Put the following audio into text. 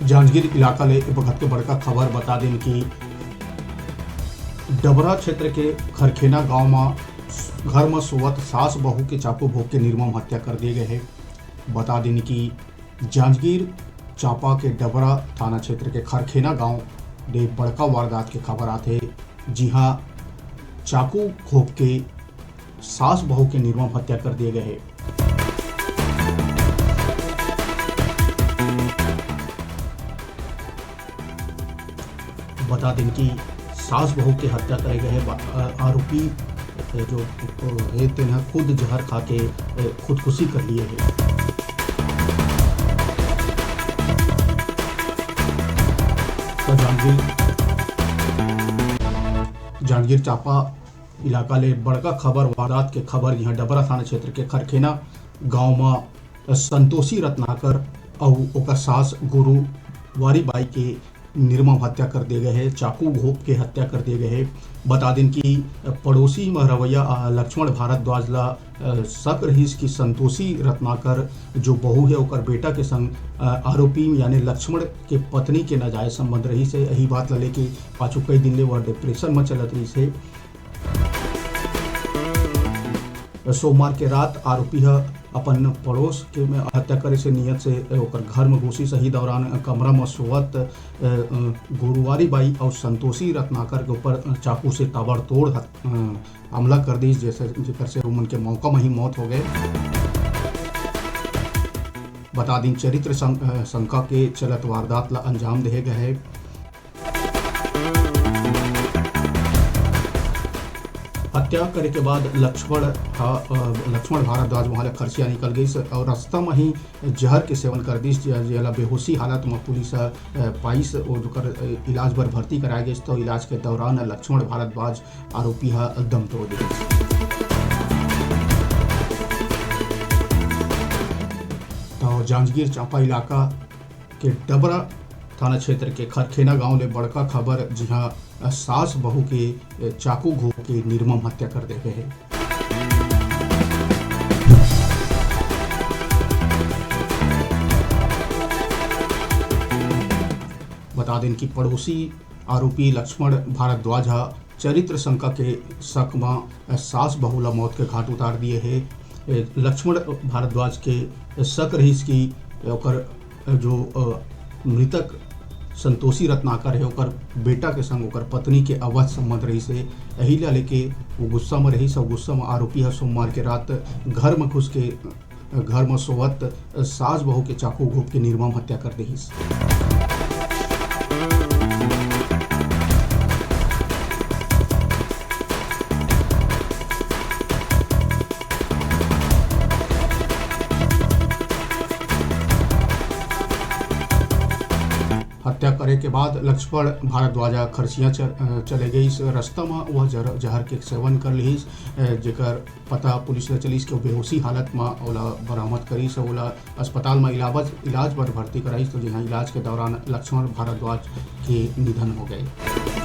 जांजगीर इलाका ले वक्त के बड़का खबर बता दें कि डबरा क्षेत्र के खरखेना गांव में घर में सोवत सास बहू के चाकू भोग के निर्मम हत्या कर दिए गए हैं। बता दें कि जांजगीर चांपा के डबरा थाना क्षेत्र के खरखेना गांव में बड़का वारदात के खबर आते जी हाँ, चाकू घोंप के सास बहू के निर्मम हत्या कर दिए गए हैं। बता दें कि सास बहू की हत्या करे गए आरोपी जो है खुद जहर खा के खुदकुशी कर लिए है। तो जांजगीर चांपा इलाका ले बड़का खबर वारदात के खबर यहाँ डबरा थाना क्षेत्र के खरखेना गांव में संतोषी रत्नाकर और ओकर सास गुरुवारी बाई के निर्मम हत्या कर दिए गए हैं, चाकू घोंप के हत्या कर दिए गए हैं। बता दें कि पड़ोसी रवैया लक्ष्मण भारद्वाज ला शक रहीस की संतोषी रत्नाकर जो बहू है ओकर बेटा के संग आरोपी यानी लक्ष्मण के पत्नी के नाजायज संबंध रही से यही बात ला लेके पाछू कई दिन ले वह डिप्रेशन में चलत रही से। सोमवार के रात आरोपी अपन पड़ोस के में हत्या करे से नियत से ओकर घर में घुसी। सही दौरान कमरा में सोवत गुरुवारी बाई और संतोषी रत्नाकर के ऊपर चाकू से ताबड़तोड़ हमला कर दी, जैसे जिकर से उमन के मौका में ही मौत हो गए। बता दें चरित्र शंका के चलत वारदात ला अंजाम दिए गए है। हत्या करे के बाद लक्ष्मण भारद्वाज वहाँ खर्चिया निकल गई और रास्ता में ही जहर के सेवन कर दी, जेला बेहोशी हालत में पुलिस पाइस और इलाज बर भर्ती कराया गई। तो इलाज के दौरान लक्ष्मण भारद्वाज आरोपी दम तोड़ दी। तो जांजगीर चांपा इलाका के डबरा थाना क्षेत्र के खरखेना गांव में बड़का खबर जहां सास बहू के चाकू घोंप के निर्मम हत्या कर दे गए हैं। बता दें कि पड़ोसी आरोपी लक्ष्मण भारद्वाज चरित्र शंका के शक में सास बहू ला मौत के घाट उतार दिए है। लक्ष्मण भारद्वाज के शक रहीस की ओकर जो मृतक संतोषी रत्नाकर है ओकर बेटा के संग ओकर पत्नी के अवैध संबंध रही से यही ला लेके वो गुस्सा में रही। सब गुस्सा में आरोपी सोमवार के रात घर में घुस के घर में सोवत सास बहू के चाकू घोंप के निर्मम हत्या कर दी। हत्या करे के बाद लक्ष्मण भारद्वाज खर्चिया चले गई। रास्ता में वह जहर के सेवन कर ली, जेकर पता पुलिस ने चली के बेहोशी हालत में ओला बरामद करी से ओला अस्पताल में इलाज पर भर्ती कराई। तो जहाँ इलाज के दौरान लक्ष्मण भारद्वाज के निधन हो गए।